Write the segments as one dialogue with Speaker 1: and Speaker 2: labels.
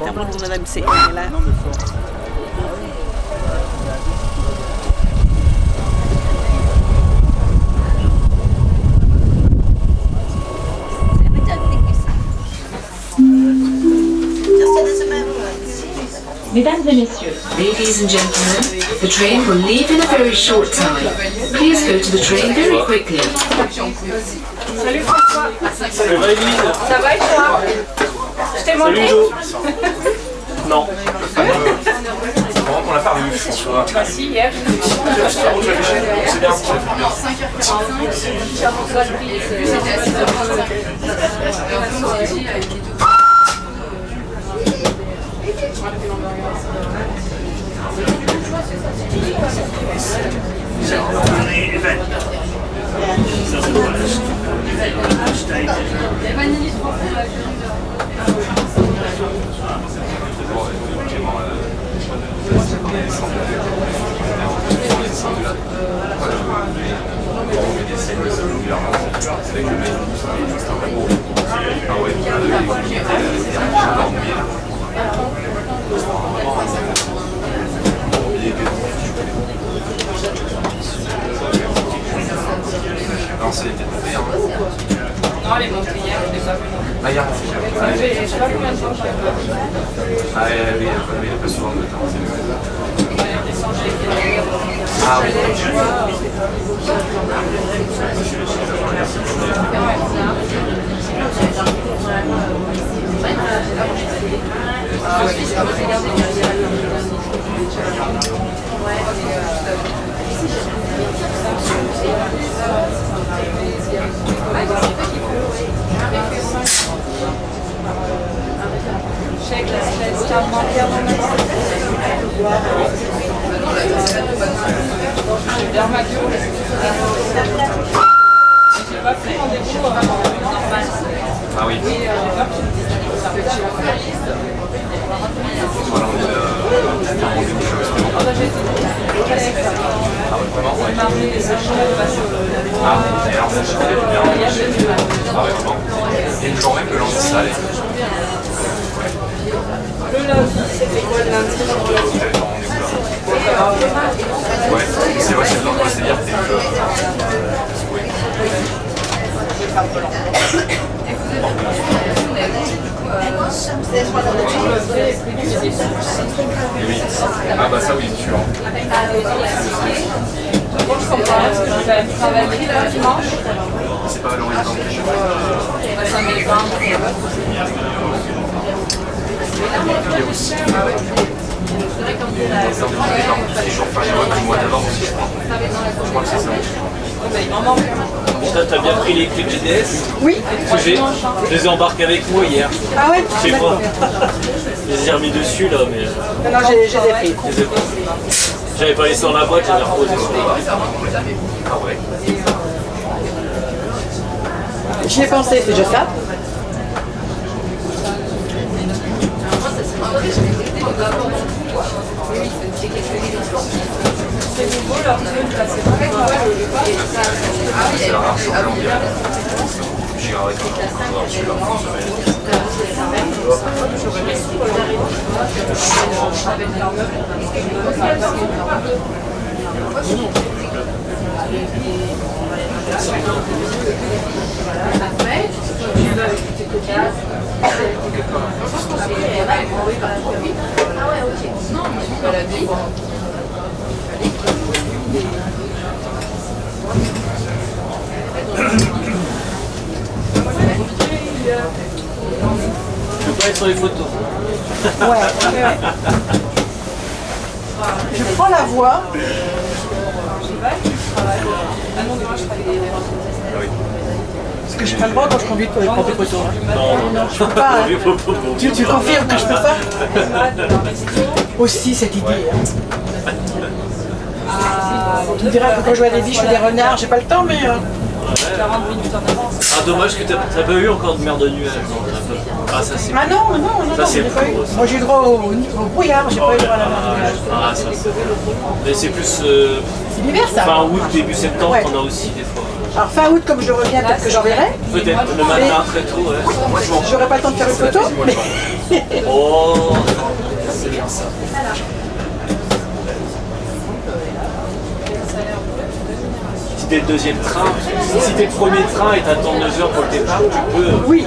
Speaker 1: I want one of them sitting in your lap.
Speaker 2: Mesdames et messieurs, ladies and gentlemen, the train will leave in a very short time. Please go to the train very quickly.
Speaker 3: Salut François.
Speaker 4: Salut Maëlys.
Speaker 3: Ça va et toi? Je t'ai manqué?
Speaker 4: Salut Jo. Non. C'est vraiment qu'on l'a pas revu, François.
Speaker 3: Bah si, hier.
Speaker 4: C'est bien. Ah, hier, c'est sûr.
Speaker 3: Je sais pas combien de temps je
Speaker 4: Ah, oui, il n'y a pas souvent de temps. Ah, oui.
Speaker 3: J'ai pas pris rendez-vous normal.
Speaker 4: Ah oui. Voilà, on est rendez-vous chez le restaurant. Ah oui, vraiment, ouais. Ah, et alors ça, je connais bien. Ah oui, vraiment. Et le jour même, le lundi, ça allait.
Speaker 3: Le lundi, c'était quoi le lundi?
Speaker 4: Ouais, c'est vrai, c'est bien, c'est dire que t'es oui. Ah bah ça oui, tu vois.
Speaker 3: Bon, je comprends, parce que je vais travailler le dimanche.
Speaker 4: C'est pas valorisant.
Speaker 3: Ça m'épargne.
Speaker 4: Il y a aussi des jours fériés du mois d'avant aussi, je crois. Je crois que c'est ça.
Speaker 3: Il m'en manque.
Speaker 5: T'as bien pris les clés de GDS?
Speaker 1: Oui.
Speaker 5: Parce que je les ai embarqués avec moi hier.
Speaker 1: Ah ouais?
Speaker 5: Chez moi. Je les ai remis dessus là, mais
Speaker 1: Non, non, j'ai des pris.
Speaker 5: je les ai pas. J'avais pas laissé dans la boîte, j'avais reposé sur la boîte.
Speaker 4: Ah ouais.
Speaker 1: J'y ai pensé, c'est déjà ça.
Speaker 3: C'est nouveau leur truc, là, c'est pas
Speaker 4: C'est rare, c'est bien. J'ai arrêté celui-là en semaine.
Speaker 5: Je peux pas être sur les photos.
Speaker 1: Ouais. Je prends la voie. Parce que je prends le droit quand je conduis pour prendre des photos.
Speaker 5: Non,
Speaker 1: Je peux pas.
Speaker 5: les photos.
Speaker 1: Tu confirmes que je peux pas? Aussi cette idée. Tu me diras que quand je vois des biches ou des renards, j'ai pas le temps, mais.
Speaker 3: 40 minutes en avance.
Speaker 5: Ah, dommage que t'as pas eu encore de mer de nuage. Ah, ça c'est.
Speaker 1: Ah non, non, non,
Speaker 5: Ça,
Speaker 1: non,
Speaker 5: c'est
Speaker 1: j'ai pas eu.
Speaker 5: cool, ça.
Speaker 1: Moi j'ai eu droit au brouillard, j'ai pas eu droit à la mer de nuage.
Speaker 5: Ah, ça c'est. Mais c'est plus
Speaker 1: C'est l'hiver ça.
Speaker 5: fin août, début septembre
Speaker 1: Ouais.
Speaker 5: qu'on a aussi des fois.
Speaker 1: Alors fin août, comme je reviens, peut-être que j'en verrai.
Speaker 5: Peut-être le matin très tôt, ouais.
Speaker 1: J'aurai pas le temps de faire une photo. Mais...
Speaker 5: Oh, c'est bien ça. Si t'es le deuxième train, si t'es le premier train et t'attends 2 heures pour le départ, tu peux.
Speaker 1: Oui.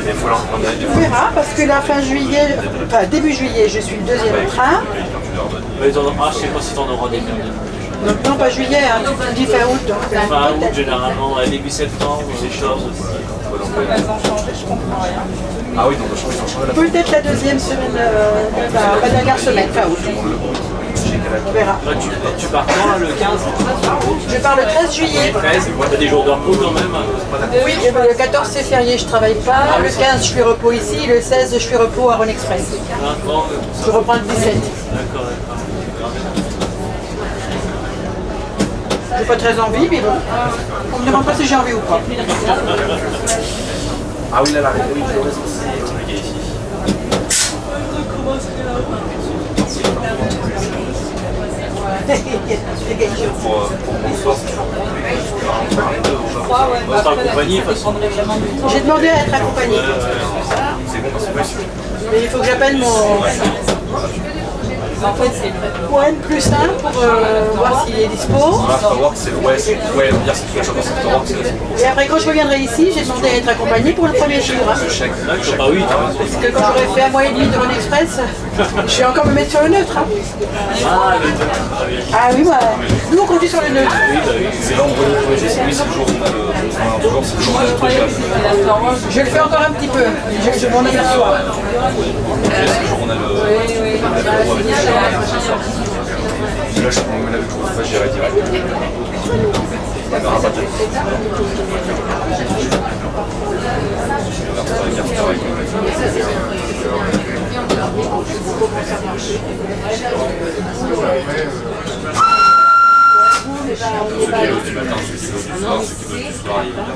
Speaker 4: Des fois, là, on a des
Speaker 1: On verra parce que la fin juillet, enfin début juillet, je suis le deuxième train.
Speaker 5: Mais je sais pas si t'en auras des merdes.
Speaker 1: Donc non pas juillet, hein, tu dis fin août. Donc,
Speaker 5: Fin août
Speaker 1: peut-être.
Speaker 5: généralement, début septembre, des choses aussi.
Speaker 3: Elles ont changé, je comprends rien.
Speaker 4: Ah oui, donc ils ont changé la
Speaker 1: Peut-être la deuxième semaine, la dernière semaine, fin août. On verra.
Speaker 5: Là, tu pars quand, là, le 15?
Speaker 1: Je pars le 13 juillet.
Speaker 5: 13, t'as des jours de repos quand même.
Speaker 1: Oui, et ben, le 14 c'est férié, je travaille pas. Le 15 je fais repos ici, le 16 je fais repos à Rhône Express.
Speaker 5: D'accord,
Speaker 1: Je reprends le 17.
Speaker 5: d'accord.
Speaker 1: J'ai pas très envie, mais bon. On me demande pas si j'ai envie ou pas.
Speaker 4: Ah oui, là, la oui, le réseau, c'est compliqué ici. Pour bonsoir, c'est
Speaker 5: On sera accompagné, de toute façon.
Speaker 1: J'ai demandé à être accompagnée.
Speaker 4: c'est bon parce que
Speaker 1: Mais il faut que j'appelle mon...
Speaker 3: En fait, c'est
Speaker 1: Pour N plus 1 pour voir s'il est dispo.
Speaker 4: Afterwork, c'est bien, c'est quelque chose dans Afterwork, c'est
Speaker 1: Et après, quand je reviendrai ici, j'ai demandé à être accompagné pour le premier jour. Hein.
Speaker 4: le chèque.
Speaker 5: Ah oui, t'as raison.
Speaker 1: Parce que quand j'aurai fait un mois et demi de Rhône Express, je vais encore me mettre sur le neutre. Hein.
Speaker 5: Ah, le très bien.
Speaker 1: Ah oui, bah, nous on continue sur le neutre.
Speaker 4: C'est vendredi projet, c'est oui, c'est le jour où on a le. Enfin, toujours, c'est le jour où on a le truc.
Speaker 1: Je le fais encore un petit peu. Je m'en aperçois.
Speaker 4: C'est le jour où on a le. L'apéro avec les gens ce soir. Et là, je me l'avais trouvé, enfin, j'irai direct. On verra pas peut-être. Ceux qui est du matin, ceux qui est du soir, ceux qui est du soir, évidemment.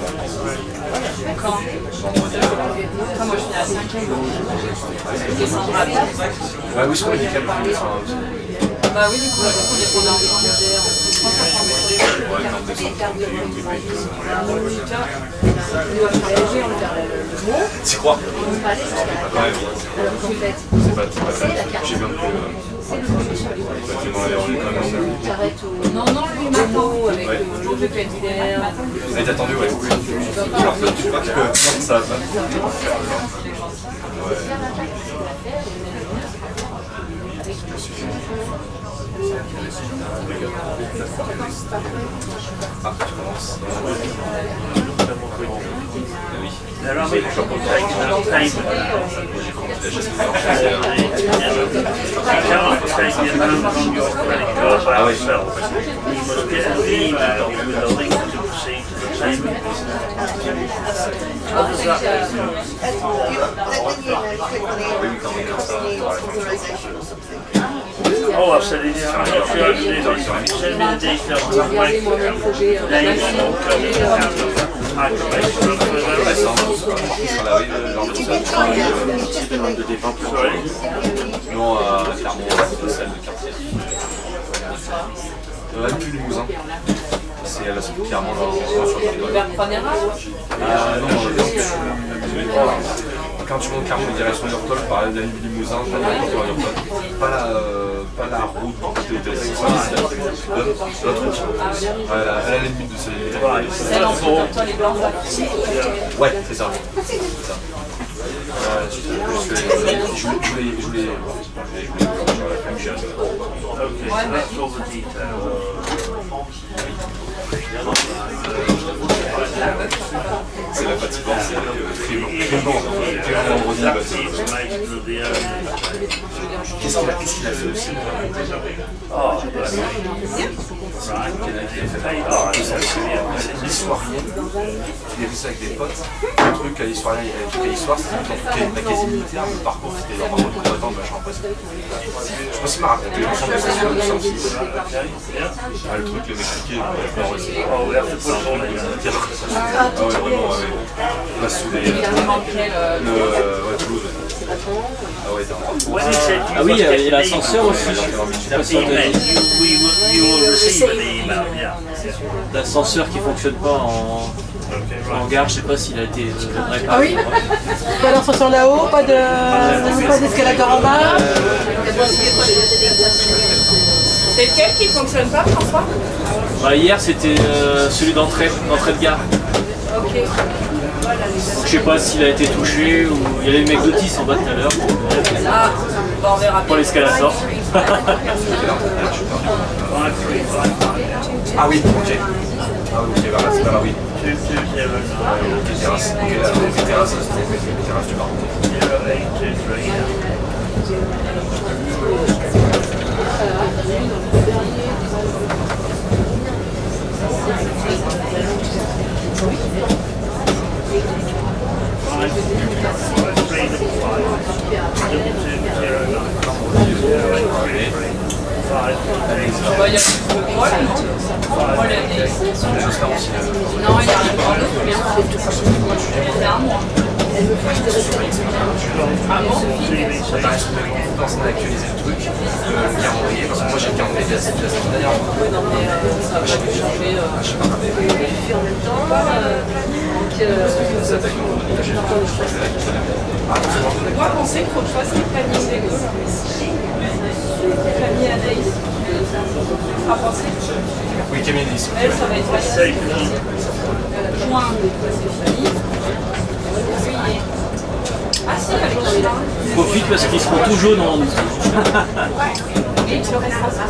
Speaker 3: moi je finis à 5h. Je descends rapide.
Speaker 4: Ouais, oui, je crois qu'il y a quand même.
Speaker 3: Bah oui, du coup, on descend ensemble.
Speaker 4: Ouais, non, tu crois? Ouais, c'est pas j'ai bien
Speaker 3: Non, non, lui maintenant, avec le jour de PNDR.
Speaker 4: vous êtes attendu, ouais. Alors, tu crois que non, ça va pas. Ah, tu commences. Oui.
Speaker 6: There are people taking out payment now. You can't take the amount on your credit card by yourself. You must get an email with a link to proceed to the payment. What does that mean? Oh, I've said it. I'm not sure I did it. Send me the details of the bank account, name, sort code, account number. I can make sure
Speaker 4: Ouais, ça, on arrive lors de
Speaker 6: Sorry.
Speaker 4: non, à Clermont, celle de quartier. Même plus Limousin. C'est là, c'est clairement sur le territoire.
Speaker 3: Vers Panoramic
Speaker 4: Non, quand tu montes Clermont en direction d'Urtol, par la ligne Limousin, tu vas vers Urtol. Pas la route de l'autre route. À la limite de celle-là.
Speaker 3: celle entre toi les blancs.
Speaker 4: Ouais, c'est ça. Je voulais
Speaker 6: Okay, so that's all the details.
Speaker 4: c'est la patinoire, c'est vendredi.
Speaker 6: That's the information of the owner.
Speaker 4: Qu'est-ce qu'il a fait aussi?
Speaker 6: Oh, bless me. Right. Hey, oh, that's
Speaker 4: Les soiriennes, il a fait ça avec des potes. Le truc à l'histoire, c'était la quasi militaire, le parcours c'était genre vraiment de temps, machin, après. Je pense qu'il m'a raconté l'ensemble de ça aussi. Ah, le truc, les Mexicains,
Speaker 6: Oh, we have to put it all in.
Speaker 4: ah ouais, vraiment, ouais. On a saoulé. Ouais, Toulouse. Ah ouais, t'es
Speaker 6: When he said you
Speaker 5: Ah oui,
Speaker 6: must get
Speaker 5: il y a
Speaker 6: an
Speaker 5: l'ascenseur
Speaker 6: email,
Speaker 5: aussi.
Speaker 6: that meant you will receive an email, yeah.
Speaker 5: L'ascenseur qui fonctionne pas en
Speaker 6: Okay,
Speaker 5: gare, je sais pas s'il a été réparé.
Speaker 1: Ah oui. Pas d'ascenseur là-haut, pas d'escalator en bas.
Speaker 3: C'est lequel qui fonctionne pas, François?
Speaker 5: Bah, hier c'était celui d'entrée de gare.
Speaker 3: Ok.
Speaker 5: Je sais pas s'il a été touché ou il y avait le mec d'Otis en bas tout à l'heure
Speaker 3: Ah, bon, on verra
Speaker 5: pour
Speaker 3: bien.
Speaker 5: l'escalator.
Speaker 4: Ah oui, ok. Ah oui, ok, voilà, c'est pas là, oui.
Speaker 6: 2209
Speaker 4: Ok, terrasse. Ok, là, les terrasses du bar.
Speaker 6: 0823, yeah.
Speaker 3: Bah, il y a le Paul, non? Paul, il y a des... Non, il y a rien de c'est un mois. Ah bon?
Speaker 4: Quand on a actualisé le truc, le calendrier, parce que moi j'ai le calendrier de la semaine dernière.
Speaker 3: Oui, non, mais ça va pas changer.
Speaker 4: Je sais pas.
Speaker 3: Moi, pensais qu'il faut que je fasse les familles des gaules. Famille Anaïs. À penser.
Speaker 4: Oui, Camille, ici.
Speaker 3: Elle, ça va être facile. Juin, c'est fini. Ah si, avec China.
Speaker 5: Profite parce qu'ils seront tout jaunes en dessous.
Speaker 3: Et le reste, ça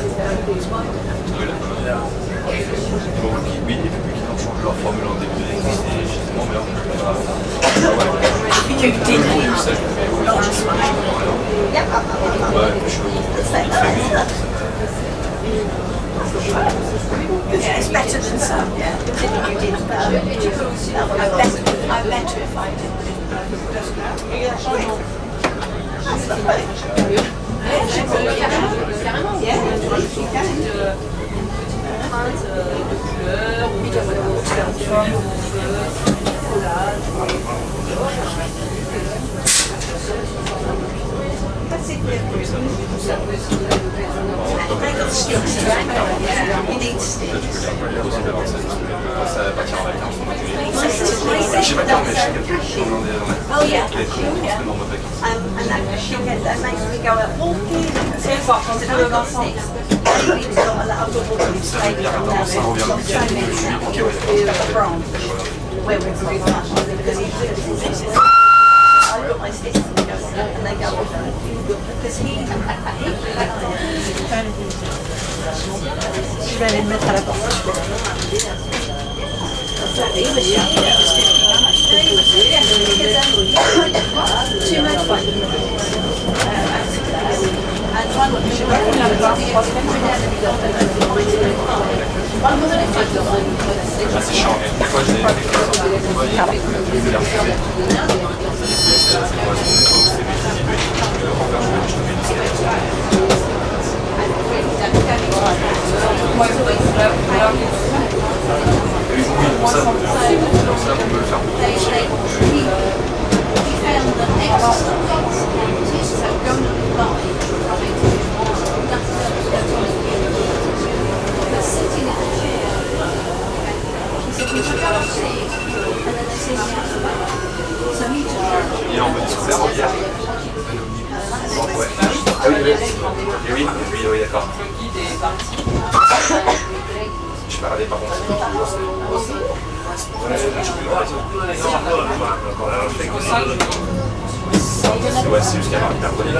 Speaker 4: Oui, et puis qu'ils ont changé leur formule en début d'année, c'est justement bien.
Speaker 7: Puis tu t'es dit, non, je suis pas. Yeah, it's better than some, yeah. You did I better if I did. Yeah, you can. That's it. I got sticks. Yeah, you need sticks. Oh yeah. And that makes me go out walking.
Speaker 3: c'est fort, quand c'est le Vincent.
Speaker 7: I've got my sisters and they go off because he je vais aller le mettre à la porte. Too much fun. Je sais pas combien de temps, 3 semaines.
Speaker 4: Ah, c'est chiant, mais des fois j'ai fait il est en bonne découverte hier. Ah oui, oui, d'accord. Je vais regarder par contre. Ouais, c'est jusqu'à mercredi.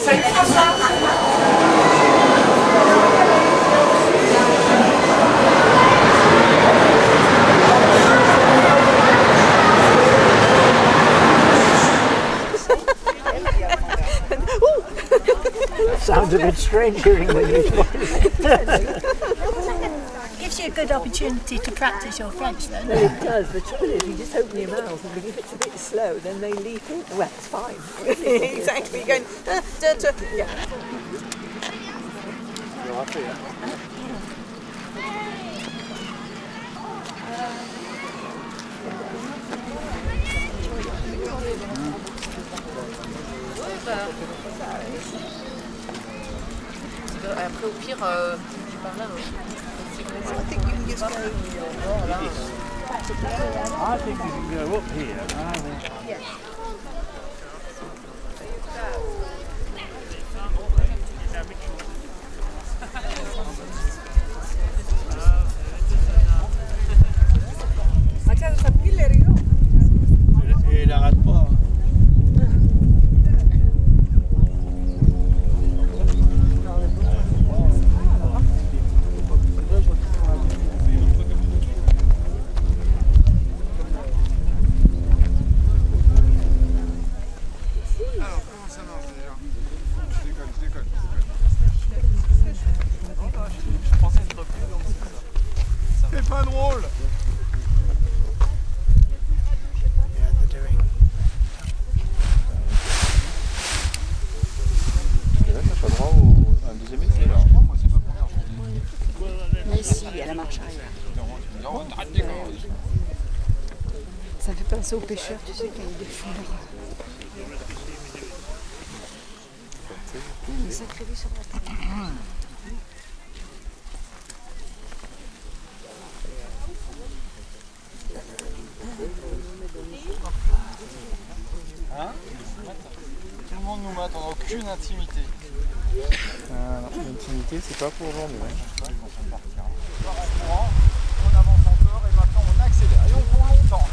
Speaker 3: Salut François.
Speaker 8: Sounds a bit strange hearing when you
Speaker 9: Gives you a good opportunity to practice your French then.
Speaker 8: Well, it does. The trouble is, you just open your mouth, and if it's a bit slow, then they leap in. Well, it's fine.
Speaker 1: Exactly, going, yeah.
Speaker 3: Après au pire, je parle là.
Speaker 8: I think you can just go.
Speaker 6: I think you can go up here. Et il n'arrête pas.
Speaker 10: c'est pas drôle.
Speaker 11: Et là, t'as pas droit à un deuxième essai là.
Speaker 12: Mais si, il y a la marche arrière. Ça fait penser aux pêcheurs, tu sais, qui ont des fours. Une sacrée vue sur la tête.
Speaker 10: Hein? Tout le monde nous mate, on n'a aucune intimité.
Speaker 11: Ah non, l'intimité c'est pas pour aujourd'hui.
Speaker 10: Ils vont s'en partir. On part en courant, on avance encore et maintenant on accélère. Et on court longtemps.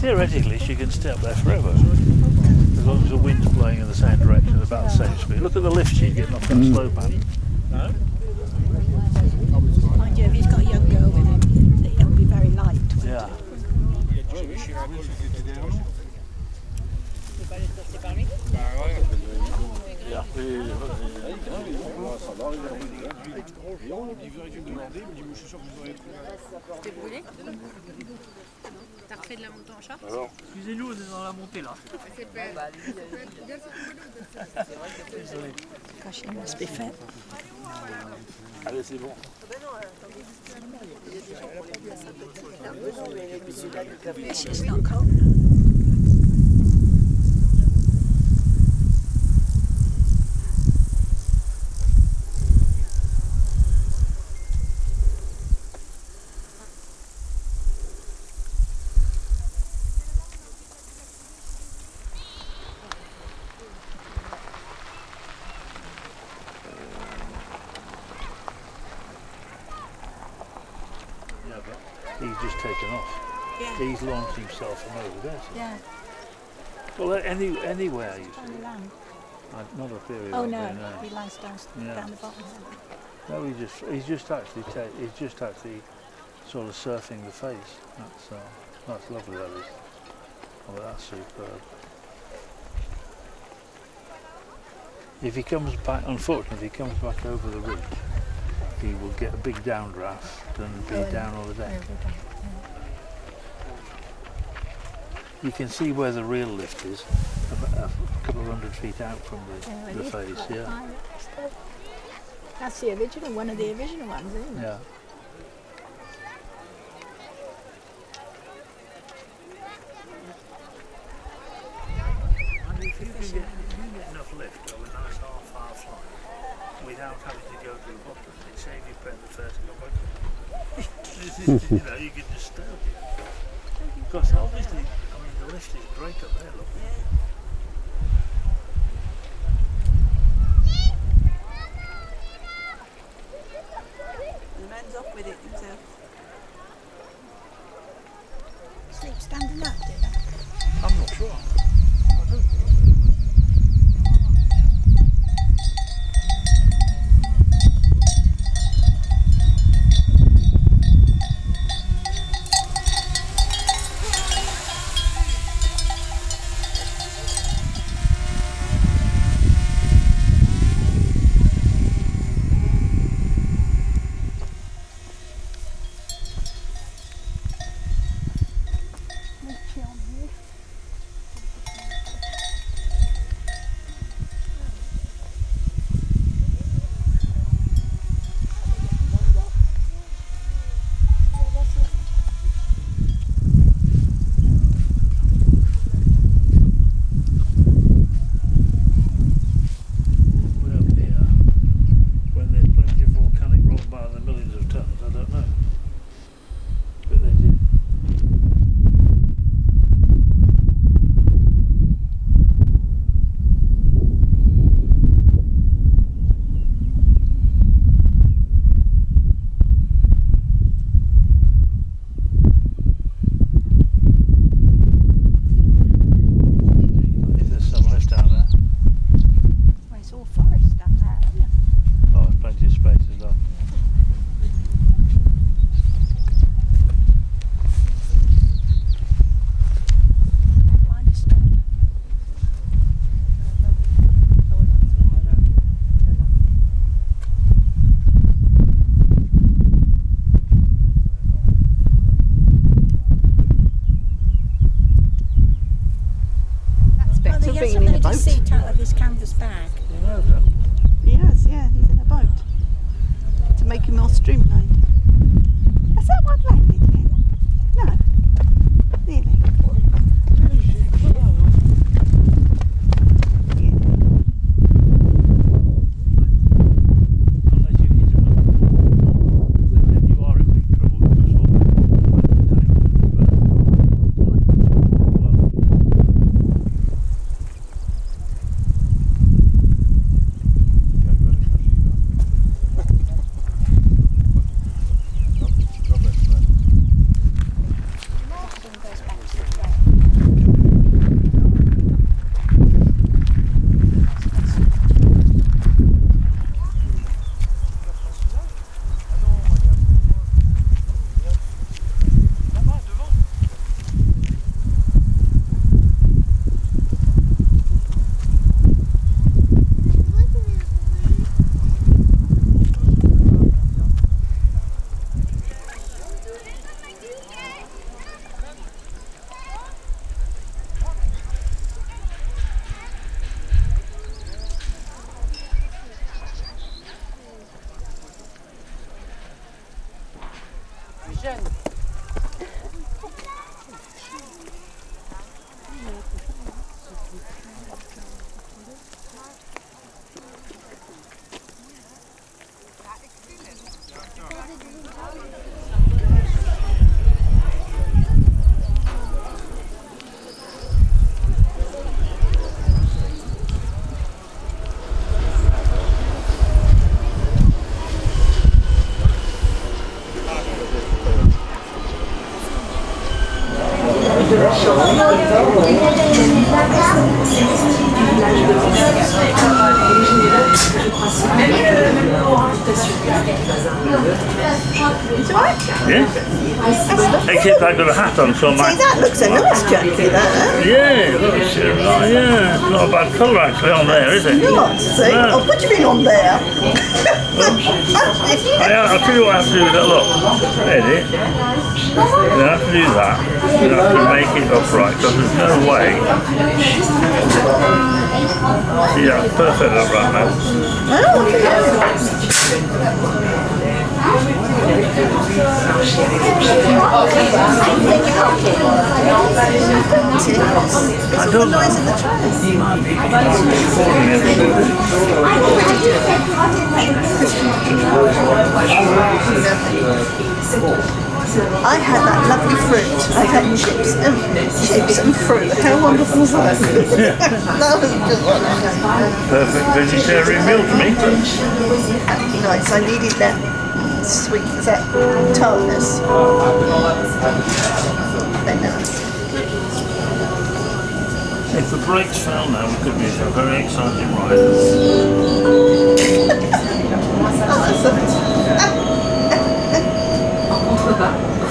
Speaker 6: Theoretically, she can stay up there forever, as long as the wind's blowing in the same direction at about the same speed. Look at the lift she's getting off that slope, man. No?
Speaker 9: Mind you, if he's got a young girl with him, it'll be very light.
Speaker 6: Yeah.
Speaker 9: T'es brûlé? T'as refait de la montée en short?
Speaker 6: Excusez-nous, on est dans la montée là.
Speaker 9: Gosh, it must be fit.
Speaker 6: Allez, c'est bon.
Speaker 9: This is not cold.
Speaker 6: He's just taken off.
Speaker 9: Yeah.
Speaker 6: He's launched himself from over there. So.
Speaker 9: Yeah.
Speaker 6: Well, anywhere you
Speaker 9: On
Speaker 6: see.
Speaker 9: the land.
Speaker 6: Not up here.
Speaker 9: Oh
Speaker 6: up
Speaker 9: no,
Speaker 6: there, no.
Speaker 9: he lies down,
Speaker 6: Yeah.
Speaker 9: down the bottom.
Speaker 6: No, he's just actually sort of surfing the face. That's lovely. That is. Oh, that's superb. If he comes back, unfortunately, if he comes back over the ridge, he will get a big downdraft and be down on the deck. You can see where the real lift is, about a couple of 100 feet out from the face, yeah.
Speaker 12: That's the original, one of the original ones, isn't it?
Speaker 6: Yeah. If you get enough lift or a nice half-hour flight without having to go to the bottom, it saves you paying the fare to go back. You know, you can just stay up here. Because obviously, I mean, the lift is great up there, look.
Speaker 7: The man's off with it himself.
Speaker 12: Sleep standing up, do they?
Speaker 6: I'm not sure.
Speaker 12: Seat out of his canvas bag.
Speaker 6: You know that?
Speaker 7: Yes, yeah, he's in a boat. To make him more streamlined. Has that one landed yet? No. Really?
Speaker 6: Unless you hit another one, then you are in big trouble because all the
Speaker 7: It's alright?
Speaker 6: Yeah. Except I've got a hat on, so
Speaker 7: See, that looks a nice jacket, that.
Speaker 6: Yeah, it looks, yeah, it's not a bad colour actually on there, is it?
Speaker 7: Not, see?
Speaker 6: No.
Speaker 7: Oh, what do you mean on there?
Speaker 6: I'll tell you what I have to do with it. Look, ready? You have to do that. You have to make it upright because there's no way. See, that's perfect upright now.
Speaker 7: Oh, okay.
Speaker 6: I don't know.
Speaker 7: I had that lovely fruit. I had chips and fruit. How wonderful was that? That was just
Speaker 6: perfect vegetarian meal to me.
Speaker 7: nice. I needed that sweet, that tartness. Very nice.
Speaker 6: If the brakes fail now, we could be a very exciting ride.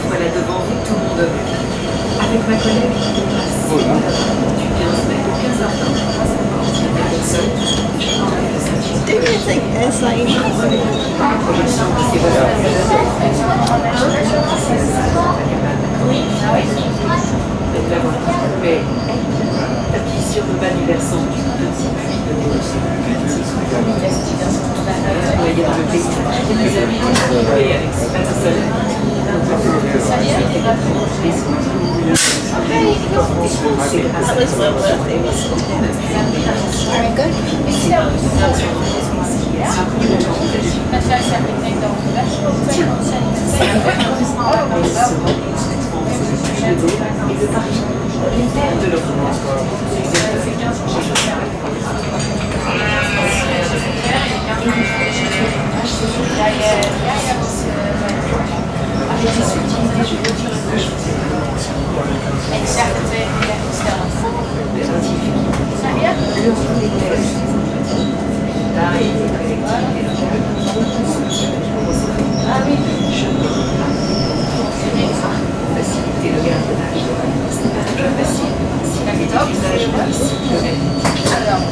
Speaker 2: Voilà devant vous, tout le monde avec ma collègue du 15 mai au 15h30.
Speaker 7: Do you think there's like
Speaker 2: tapis sur le bas du versant du petit puits de l'eau. Voyez dans le paysage, les amis, et avec ses bains de soleil. Alors,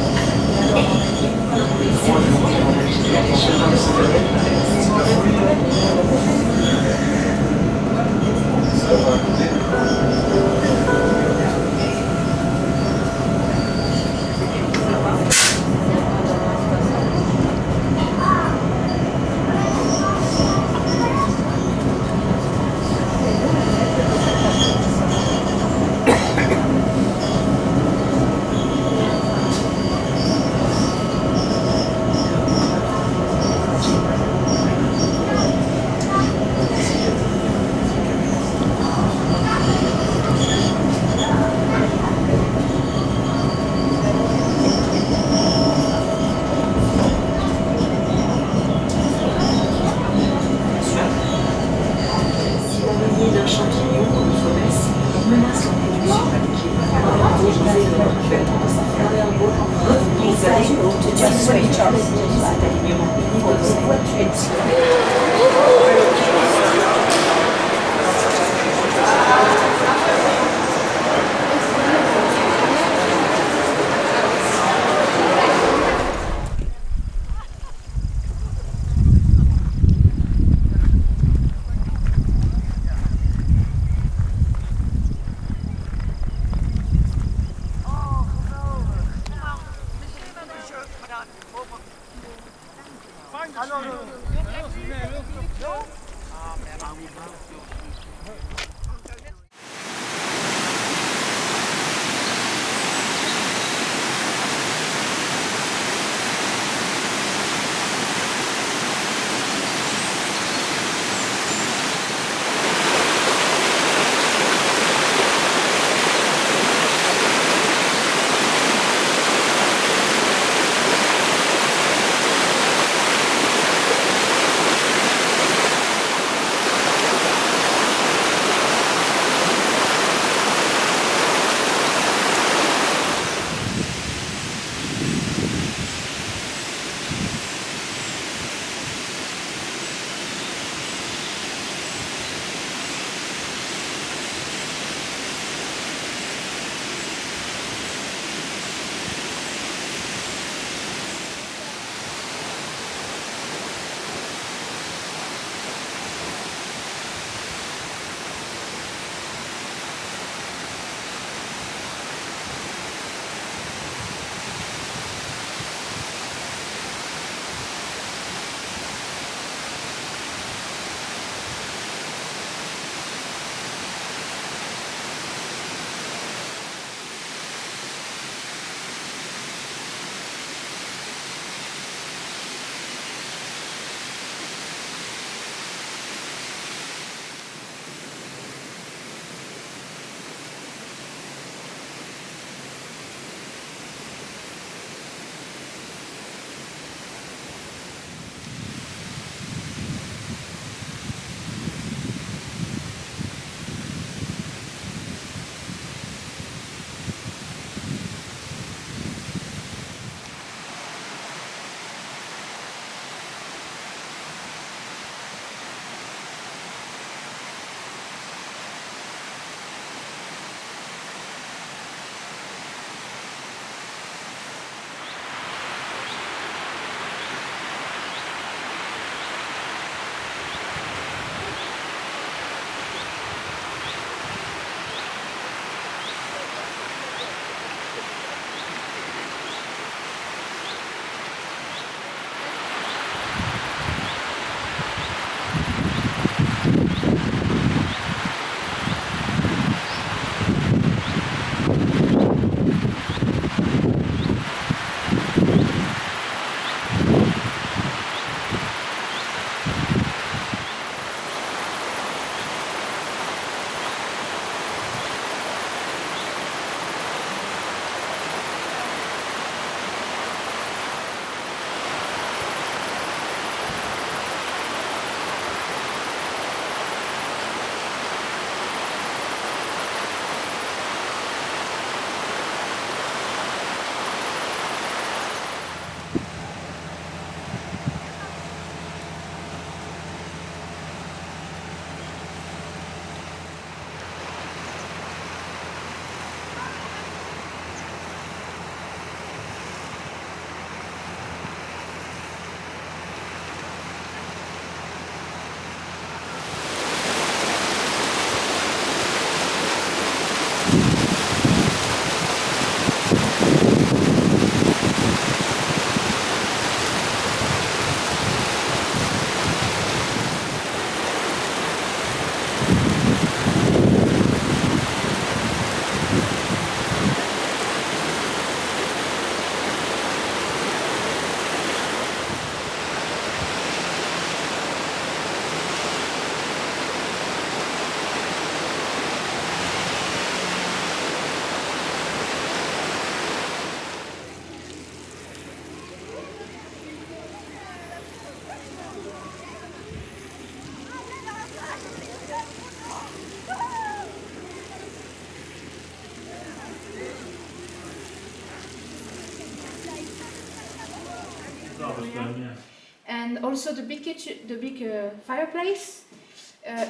Speaker 9: And also the big kitchen, the big fireplace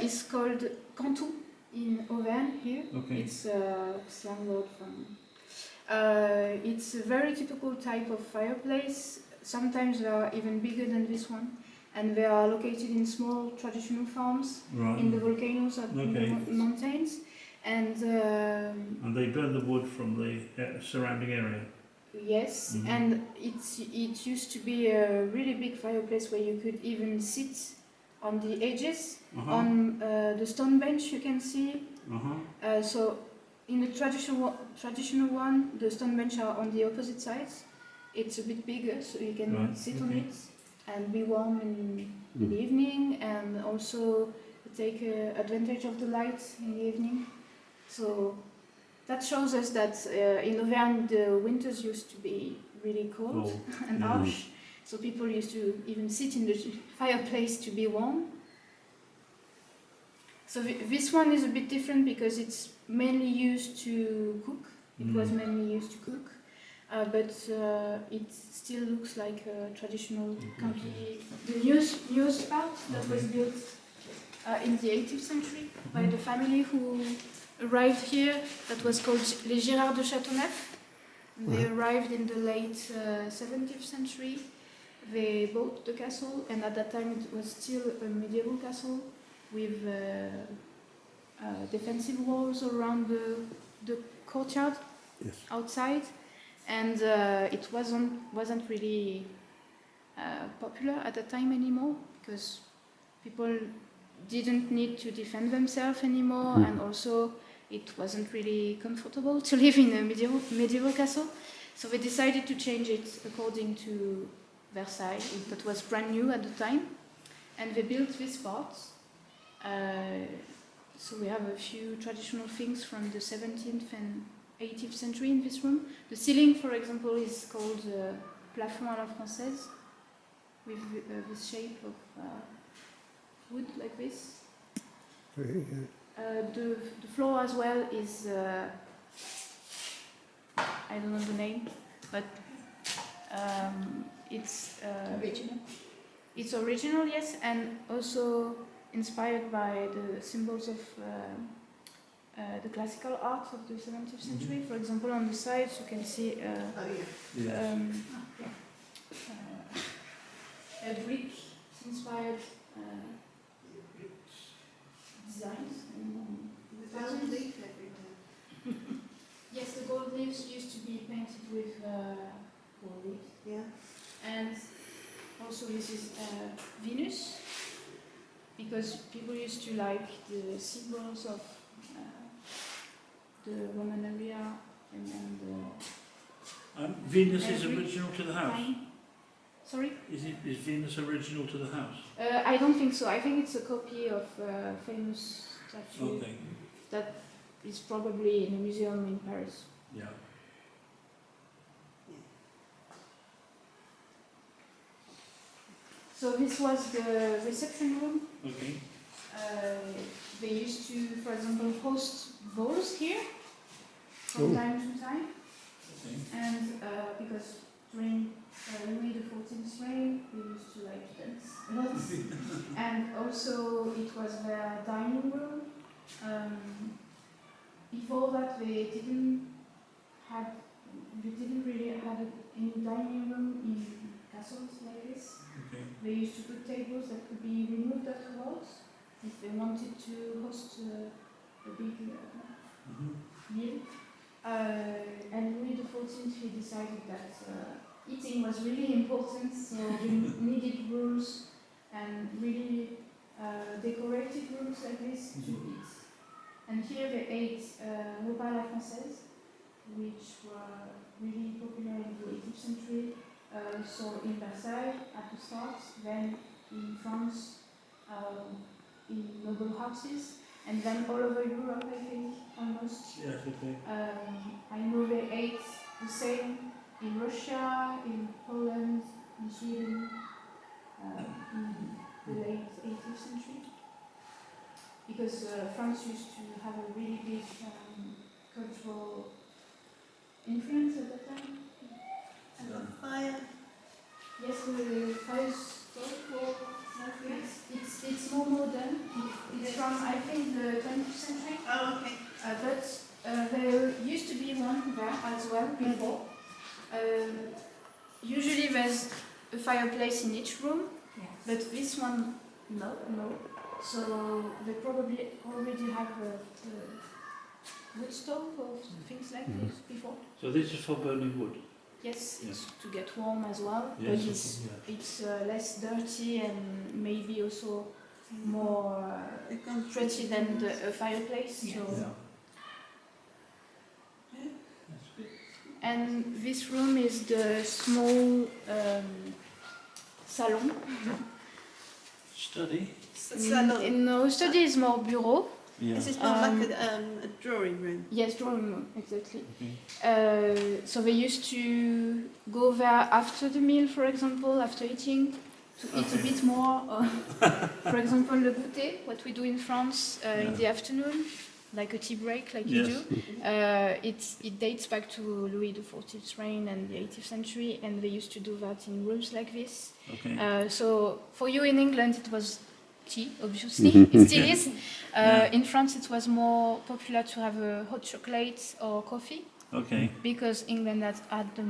Speaker 9: is called cantou in Auvergne here.
Speaker 6: Okay.
Speaker 9: It's a slang word from. It's a very typical type of fireplace. Sometimes they are even bigger than this one, and they are located in small traditional farms in the volcanoes in the mountains. And
Speaker 6: they burn the wood from the surrounding area.
Speaker 9: yes, and it used to be a really big fireplace where you could even sit on the edges on the stone bench you can see. So in the traditional one, the stone bench are on the opposite sides. It's a bit bigger, so you can sit on it and be warm in the evening, and also take advantage of the light in the evening. So that shows us that in Auvergne the winters used to be really cold and harsh. So people used to even sit in the fireplace to be warm. So this one is a bit different because it's mainly used to cook. It was mainly used to cook, but it still looks like a traditional country. The newest part that was built in the 18th century by the family who arrived here, that was called Les Girards de Château. They arrived in the late 17th century. They bought the castle, and at that time it was still a medieval castle with defensive walls around the courtyard outside, and it wasn't really popular at the time anymore because people didn't need to defend themselves anymore, and also it wasn't really comfortable to live in a medieval castle. So they decided to change it according to Versailles, that was brand new at the time, and they built this part. So we have a few traditional things from the 17th and 18th century in this room. The ceiling, for example, is called plafond à la française, with this shape of wood like this. The floor as well is, I don't know the name, but it's original. It's original, yes, and also inspired by the symbols of the classical art of the 17th century. For example, on the sides you can see a brick inspired designs.
Speaker 7: The gold leaf everywhere.
Speaker 9: Yes, the gold leaves used to be painted with gold leaves.
Speaker 7: Yeah.
Speaker 9: And also this is Venus, because people used to like the symbols of the Roman area and
Speaker 6: Venus is original to the house?
Speaker 9: Fine. Sorry?
Speaker 6: Is Venus original to the house?
Speaker 9: I don't think so. I think it's a copy of a famous statue that is probably in a museum in Paris.
Speaker 6: Yeah.
Speaker 9: So this was the reception room.
Speaker 6: Okay.
Speaker 9: They used to, for example, host balls here from time to time.
Speaker 6: Okay.
Speaker 9: And because during Louis XIV's reign, they used to like dance a lot. And also it was their dining room. Before that, they didn't really have any dining room in castles like this.
Speaker 6: Okay.
Speaker 9: They used to put tables that could be removed afterwards if they wanted to host a big meal. And Louis XIV, he decided that eating was really important, so we needed rules and really decorated rooms like this to eat. And here they ate repas à la française, which were really popular in the 18th century. So in Versailles at the start, then in France, in noble houses, and then all over Europe, I think, almost.
Speaker 6: Yes, okay.
Speaker 9: I know they ate the same in Russia, in Poland, in Sweden, in the late 18th century. Because France used to have a really big cultural influence at that time.
Speaker 7: And the fire.
Speaker 9: Yes, the fire It's more modern. It's from, I think, the 20th century.
Speaker 7: Oh, okay.
Speaker 9: But there used to be one there as well before. Usually there's a fireplace in each room, but this one, no. So they probably already have a wood stove or things like this before.
Speaker 6: So this is for burning wood?
Speaker 9: Yes, it's to get warm as well,
Speaker 6: Yes,
Speaker 9: but it's less dirty and maybe also more pretty than a fireplace.
Speaker 6: Yeah.
Speaker 9: So.
Speaker 6: Yeah.
Speaker 9: And this room is the small salon.
Speaker 6: Study?
Speaker 9: No, study is more bureau.
Speaker 6: Yeah.
Speaker 7: This is more like a drawing room.
Speaker 9: Yes, drawing room, exactly. So they used to go there after the meal, for example, after eating, to eat a bit more. For example, le goûter, what we do in France in the afternoon, like a tea break, like you do. It dates back to Louis XIV's reign and the 18th century, and they used to do that in rooms like this.
Speaker 6: Okay.
Speaker 9: So for you in England, it was tea, obviously. It still is. In France, it was more popular to have a hot chocolate or coffee.
Speaker 6: Okay.
Speaker 9: Because England had the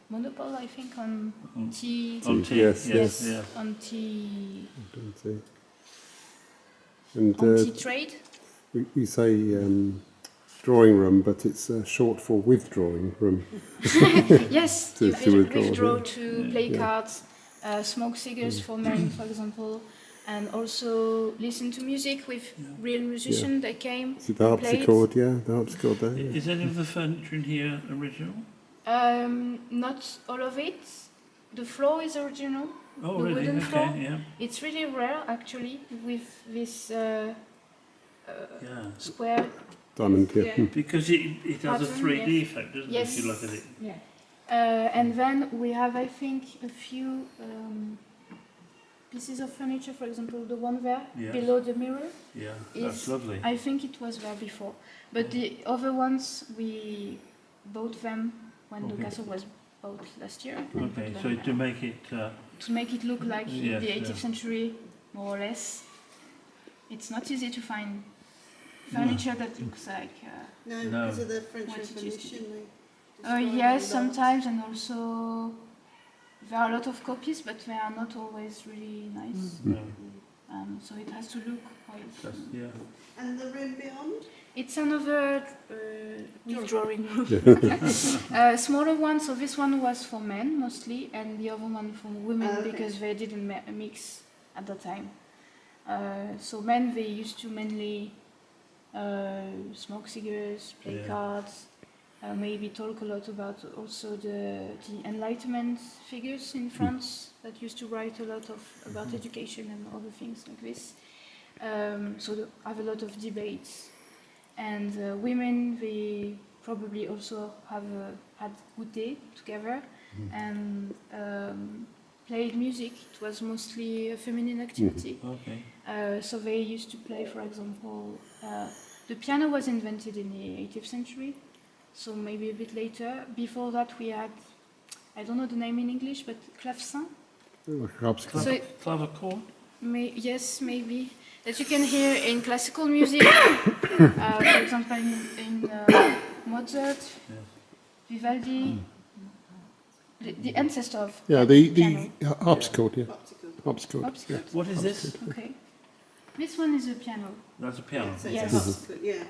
Speaker 9: monopoly, I think, on tea.
Speaker 13: On tea, yes.
Speaker 9: On tea.
Speaker 13: And
Speaker 9: on tea trade.
Speaker 13: We say drawing room, but it's short for withdrawing room.
Speaker 9: Yes,
Speaker 13: to
Speaker 9: withdraw to play cards, smoke cigars for men, for example, and also listen to music with real musicians that came.
Speaker 13: Is it the harpsichord? The harpsichord there.
Speaker 6: Is any of the furniture in here original?
Speaker 9: Not all of it. The floor is original.
Speaker 6: Oh,
Speaker 9: the
Speaker 6: really?
Speaker 9: wooden floor.
Speaker 6: Yeah.
Speaker 9: It's really rare, actually, with this square
Speaker 13: diamond. Yeah.
Speaker 6: Because it has a 3D effect, doesn't it? If you look at it.
Speaker 9: Yeah. And then we have, I think, a few pieces of furniture. For example, the one there below the mirror.
Speaker 6: Yeah, that's lovely.
Speaker 9: I think it was there before, but the other ones we bought them when the castle was bought last year.
Speaker 6: Okay, so to make it
Speaker 9: look like the 18th century, more or less. It's not easy to find furniture that looks like.
Speaker 7: No, because of the French Revolution.
Speaker 9: Yes, sometimes, and also there are a lot of copies, but they are not always really nice. So it has to look quite.
Speaker 7: And the room beyond?
Speaker 9: It's another withdrawing room. Smaller one, so this one was for men mostly, and the other one for women because they didn't mix at the time. So men, they used to mainly smoke cigars, play cards, maybe talk a lot about also the Enlightenment figures in France that used to write a lot about education and other things like this. So they have a lot of debates. And women, they probably also had goûter together and played music. It was mostly a feminine activity. So they used to play, for example, the piano was invented in the 18th century, so maybe a bit later. Before that we had, I don't know the name in English, but clavecin.
Speaker 6: Clavichord?
Speaker 9: Yes, maybe. That you can hear in classical music, for example in Mozart, Vivaldi, the ancestor of
Speaker 13: the harpsichord, harpsichord.
Speaker 6: What is this?
Speaker 9: Okay. This one is a piano.
Speaker 6: That's a piano?
Speaker 9: Yes.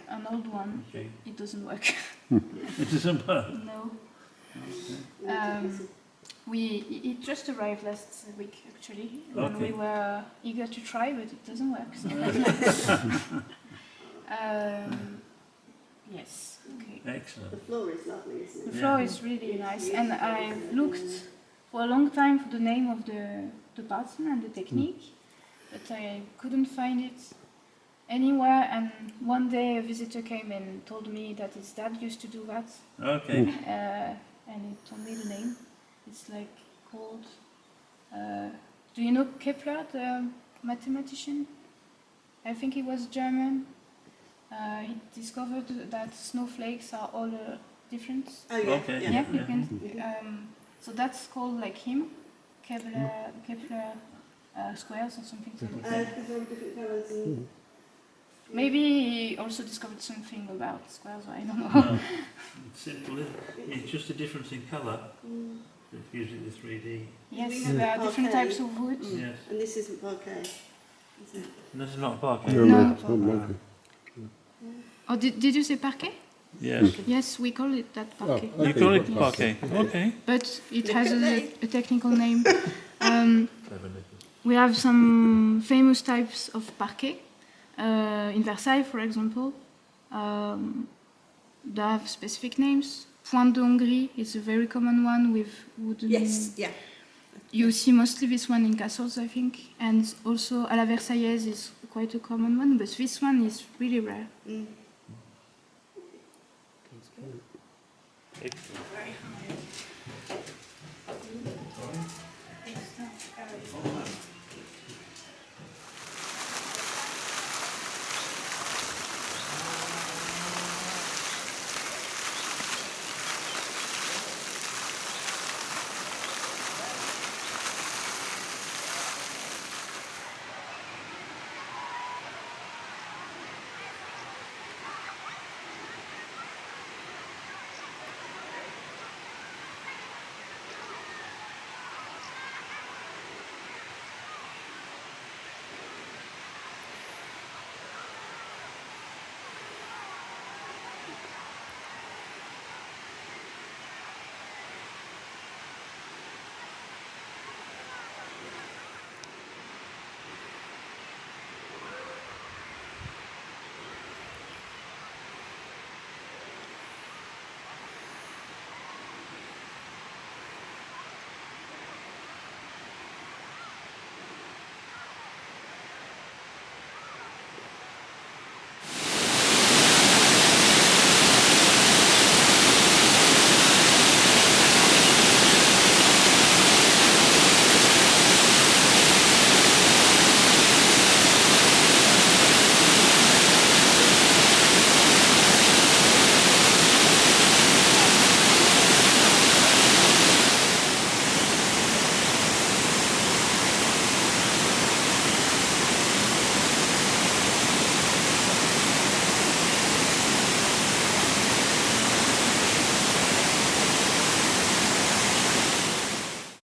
Speaker 9: An old one. Okay. It doesn't work.
Speaker 6: It doesn't work?
Speaker 9: No. It just arrived last week, actually, when we were eager to try, but it doesn't work. So. Yes. Okay.
Speaker 6: Excellent.
Speaker 7: The floor is lovely, isn't it?
Speaker 9: The floor is really nice, and I've looked for a long time for the name of the pattern and the technique, but I couldn't find it anywhere. And one day a visitor came and told me that his dad used to do that.
Speaker 6: Okay.
Speaker 9: And he told me the name. It's like called. Do you know Kepler, the mathematician? I think he was German. He discovered that snowflakes are all different.
Speaker 7: Oh yeah.
Speaker 6: Okay.
Speaker 9: Yeah, you can. So that's called like him, Kepler squares or something like
Speaker 7: Because
Speaker 9: that.
Speaker 7: they're all different colours. And
Speaker 9: Maybe he also discovered something about squares, I don't know.
Speaker 6: No, it's simple, isn't it? It's just a difference in colour that gives it the 3D.
Speaker 9: Yes, there are different types of wood.
Speaker 6: Yes.
Speaker 7: And this isn't parquet, is it?
Speaker 6: This is not parquet.
Speaker 9: No.
Speaker 13: It's not parquet.
Speaker 9: Oh, did you say parquet?
Speaker 6: Yes.
Speaker 9: Yes, we call it that parquet.
Speaker 6: You call it parquet. Okay.
Speaker 9: But it has a technical name. We have some famous types of parquet. In Versailles, for example, they have specific names. Pointe de Hongrie is a very common one with wooden.
Speaker 7: Yes, yeah.
Speaker 9: You see mostly this one in castles, I think, and also à la Versaillaise is quite a common one, but this one is really rare.